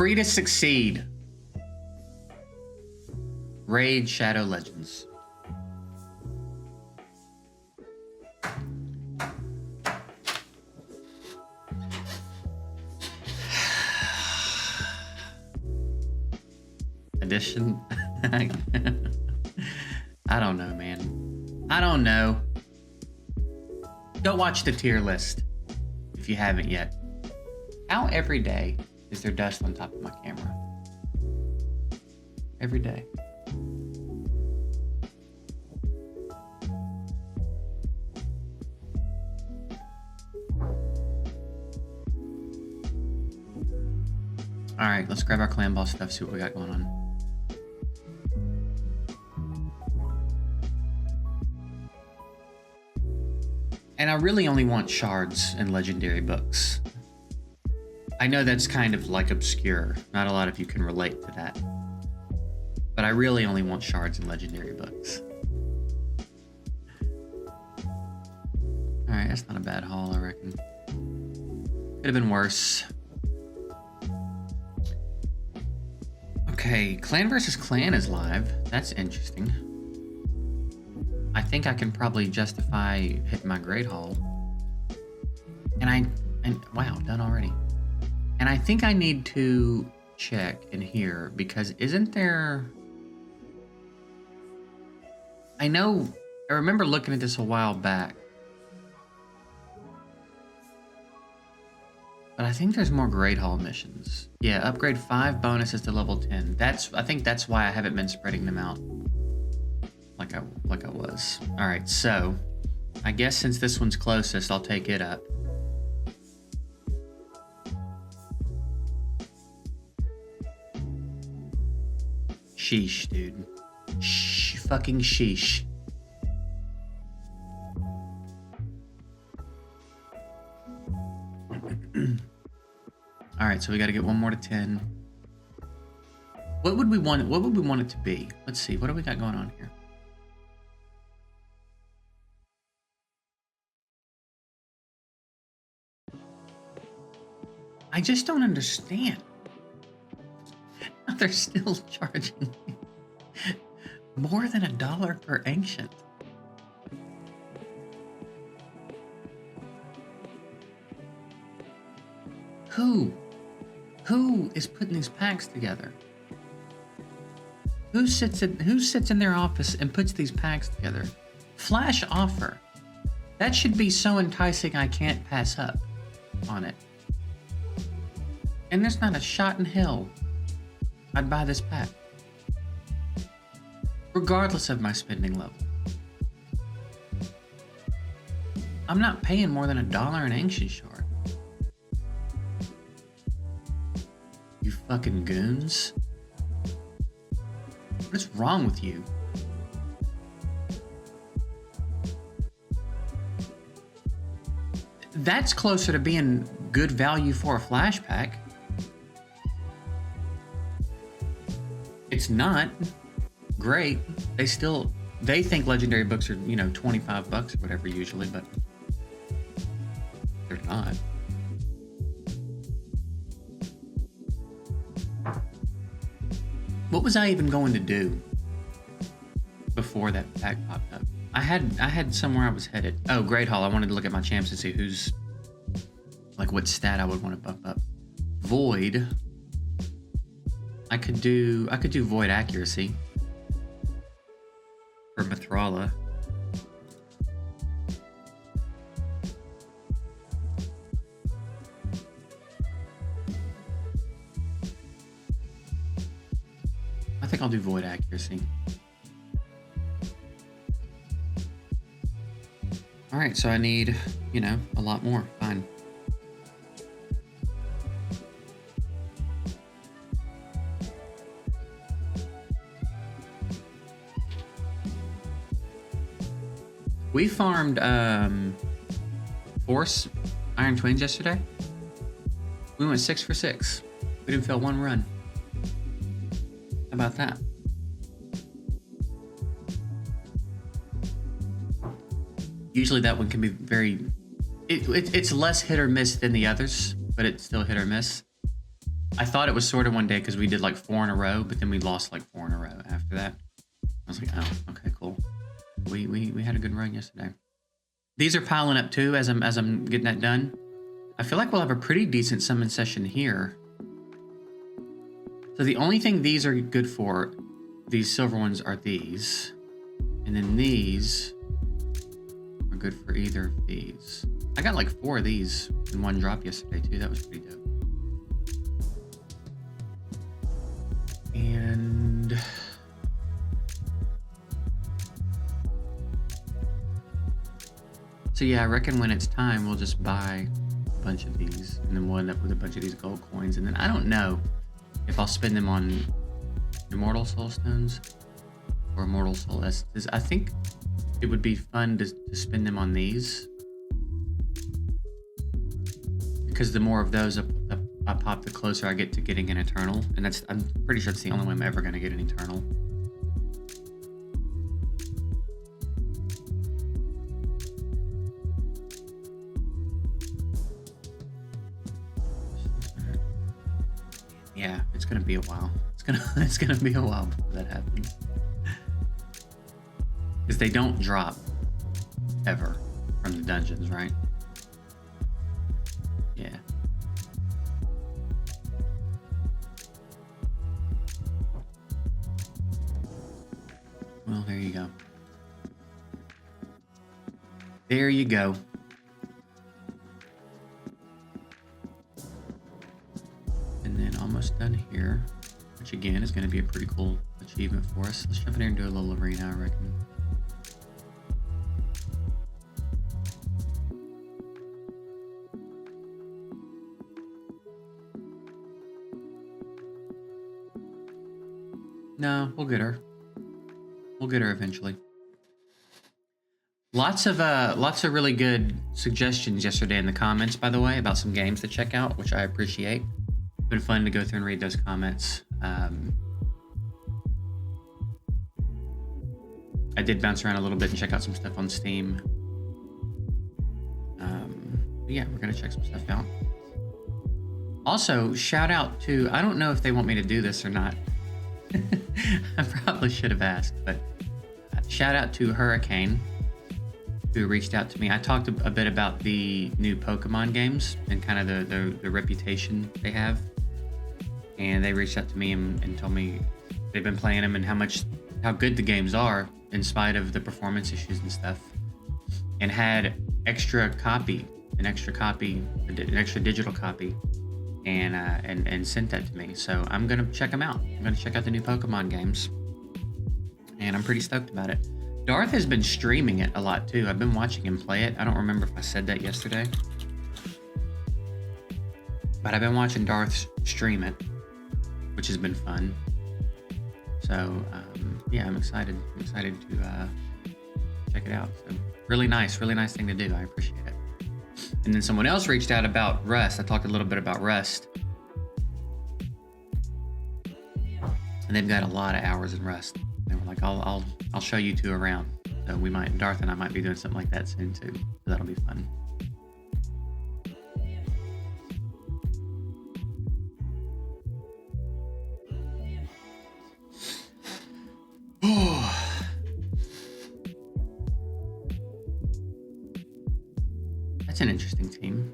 Free to succeed. Raid Shadow Legends. Edition. I don't know, man. I don't know. Go watch the tier list if you haven't yet. How every day is there dust on top of my camera? Every day. All right, let's grab our clan boss stuff, see what we got going on. And I really only want shards and legendary books. I know that's kind of like obscure. Not a lot of you can relate to that. But I really only want shards and legendary books. Alright, that's not a bad haul, I reckon. Could have been worse. Okay, Clan versus Clan is live. That's interesting. I think I can probably justify hitting my grade haul. And wow, done already. And I think I need to check in here because isn't there... I remember looking at this a while back. But I think there's more grade haul missions. Yeah, upgrade 5 bonuses to level 10. I think that's why I haven't been spreading them out like I was. All right, so I guess since this one's closest, I'll take it up. Sheesh, dude. Fucking sheesh. All right, so we got to get one more to 10. What would we want it to be? Let's see. What do we got going on here? I just don't understand. They're still charging me more than $1 per ancient. Who is putting these packs together? Who sits in their office and puts these packs together? Flash offer. That should be so enticing I can't pass up on it. And there's not a shot in hell I'd buy this pack, regardless of my spending level. I'm not paying more than $1 an ancient shard. You fucking goons. What's wrong with you? That's closer to being good value for a flash pack. It's not great. They think legendary books are, $25 or whatever usually, but they're not. What was I even going to do before that pack popped up? I had somewhere I was headed. Oh, Great Hall. I wanted to look at my champs and see who's, like, what stat I would want to bump up. Void. I could do Void Accuracy for Mithrala. I think I'll do Void Accuracy. All right, so I need, a lot more. Fine. We farmed Force Iron Twins yesterday. We went 6 for 6. We didn't fail one run. How about that? Usually that one can be very... It's less hit or miss than the others, but it's still hit or miss. I thought it was sorted one day because we did like 4 in a row, but then we lost like 4 in a row after that. I was like, oh, okay, cool. We had a good run yesterday. These are piling up too as I'm getting that done. I feel like we'll have a pretty decent summon session here. So the only thing these are good for, these silver ones, are these. And then these are good for either of these. I got like 4 of these in one drop yesterday too. That was pretty dope. And so yeah, I reckon when it's time, we'll just buy a bunch of these, and then we'll end up with a bunch of these gold coins. And then I don't know if I'll spend them on Immortal Soul Stones or Immortal Soul Essences. I think it would be fun to spend them on these, because the more of those I pop, the closer I get to getting an Eternal. And I'm pretty sure it's the only way I'm ever going to get an Eternal. Yeah, it's gonna be a while. It's gonna be a while before that happens. Because they don't drop ever from the dungeons, right? Yeah. Well, there you go. There you go. And then almost done here, which again is going to be a pretty cool achievement for us. Let's jump in here and do a little arena, I reckon. No, we'll get her. We'll get her eventually. Lots of really good suggestions yesterday in the comments, by the way, about some games to check out, which I appreciate. It's been fun to go through and read those comments. I did bounce around a little bit and check out some stuff on Steam. But yeah, we're gonna check some stuff out. Also, shout out to, I don't know if they want me to do this or not. I probably should have asked, but shout out to Hurricane, who reached out to me. I talked a bit about the new Pokemon games and kind of the reputation they have. And they reached out to me and told me they've been playing them and how good the games are in spite of the performance issues and stuff. And had an extra digital copy, and sent that to me. So I'm gonna check them out. I'm gonna check out the new Pokemon games, and I'm pretty stoked about it. Darth has been streaming it a lot too. I've been watching him play it. I don't remember if I said that yesterday, but I've been watching Darth stream it, which has been fun. So yeah, I'm excited to check it out. So really nice thing to do. I appreciate it. And then someone else reached out about Rust. I talked a little bit about Rust, and they've got a lot of hours in Rust. They were like, I'll show you two around. So Darth and I might be doing something like that soon too. So that'll be fun. That's an interesting team.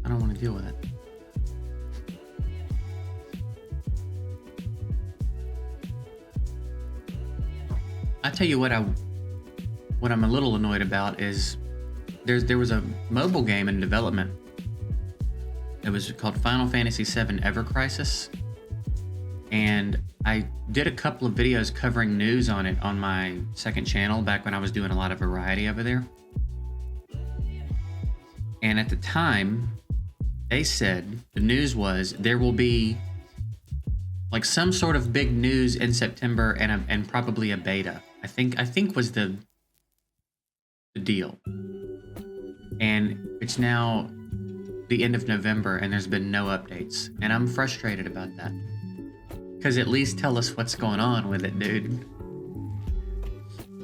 I don't want to deal with it. I tell you what I'm a little annoyed about is there was a mobile game in development. It was called Final Fantasy VII Ever Crisis. And I did a couple of videos covering news on it on my second channel back when I was doing a lot of variety over there. And at the time, they said the news was there will be like some sort of big news in September and probably a beta. I think was the deal. And it's now the end of November and there's been no updates. And I'm frustrated about that. Because at least tell us what's going on with it, dude.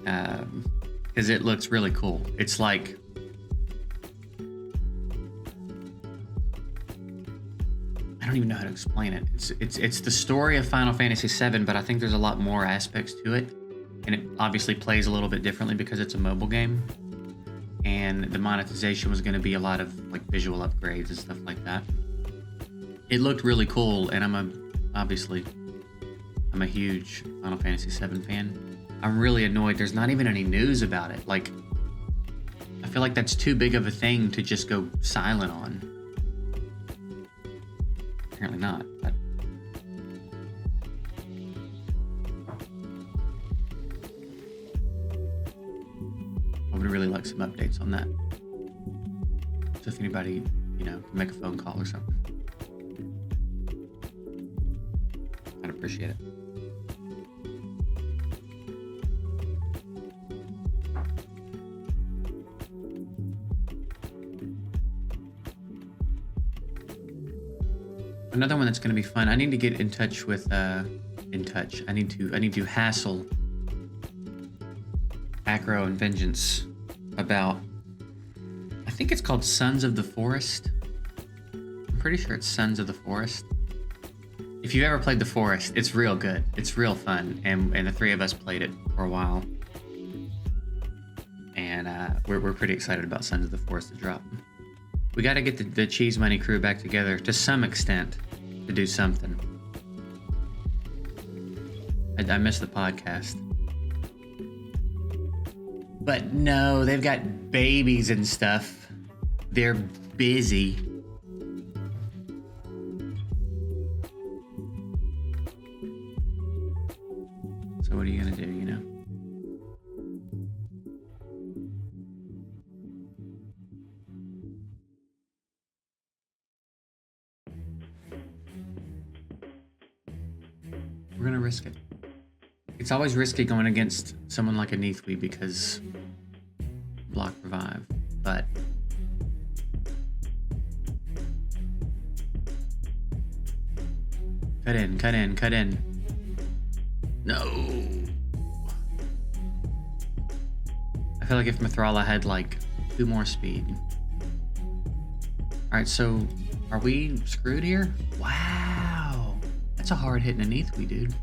Because it looks really cool. It's like don't even know how to explain it. It's the story of Final Fantasy VII, but I think there's a lot more aspects to it, and it obviously plays a little bit differently because it's a mobile game. And the monetization was going to be a lot of like visual upgrades and stuff like that. It looked really cool, and I'm a huge Final Fantasy VII fan. I'm really annoyed there's not even any news about it. Like, I feel like that's too big of a thing to just go silent on. Apparently not, but I would really like some updates on that. So if anybody, can make a phone call or something, I'd appreciate it. Another one that's going to be fun. I need to get in touch with I need to hassle Acro and Vengeance about, I think it's called Sons of the Forest. I'm pretty sure it's Sons of the Forest. If you've ever played The Forest, it's real good. It's real fun, and the three of us played it for a while, and we're pretty excited about Sons of the Forest to drop. We got to get the Cheese Money crew back together to some extent to do something. I missed the podcast. But no, they've got babies and stuff. They're busy. So what are you gonna do, We're gonna risk it. It's always risky going against someone like a Neathwy because block revive, but cut in. No. I feel like if Mithrala had like 2 more speed. Alright, so are we screwed here? Wow. That's a hard hit in a Neathwy, dude.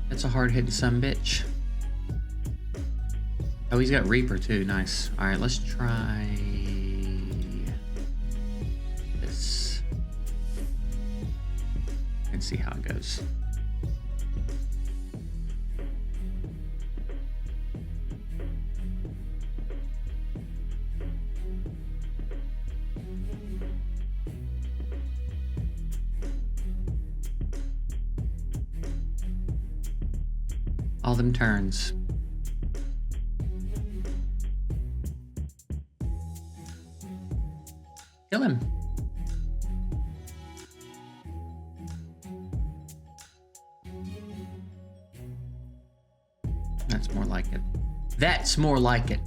That's a hard hitting sumbitch. Oh, he's got Reaper too. Nice. All right, let's try this and see how it goes. All them turns. Kill him. That's more like it. That's more like it.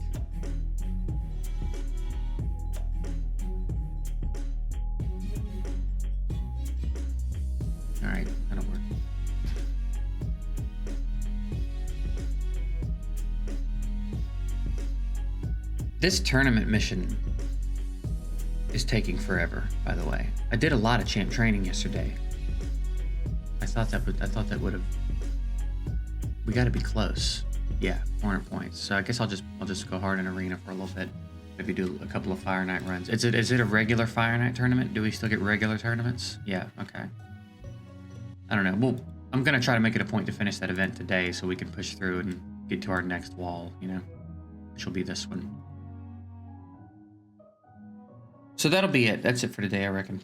All right, that'll work. This tournament mission is taking forever, by the way. I did a lot of champ training yesterday. I thought that would have. We got to be close. Yeah, 400 points. So I guess I'll just go hard in arena for a little bit. Maybe do a couple of Fire Knight runs. Is it a regular Fire Knight tournament? Do we still get regular tournaments? Yeah. Okay. I don't know. Well, I'm gonna try to make it a point to finish that event today so we can push through and get to our next wall. Which will be this one. So that'll be it. That's it for today, I reckon.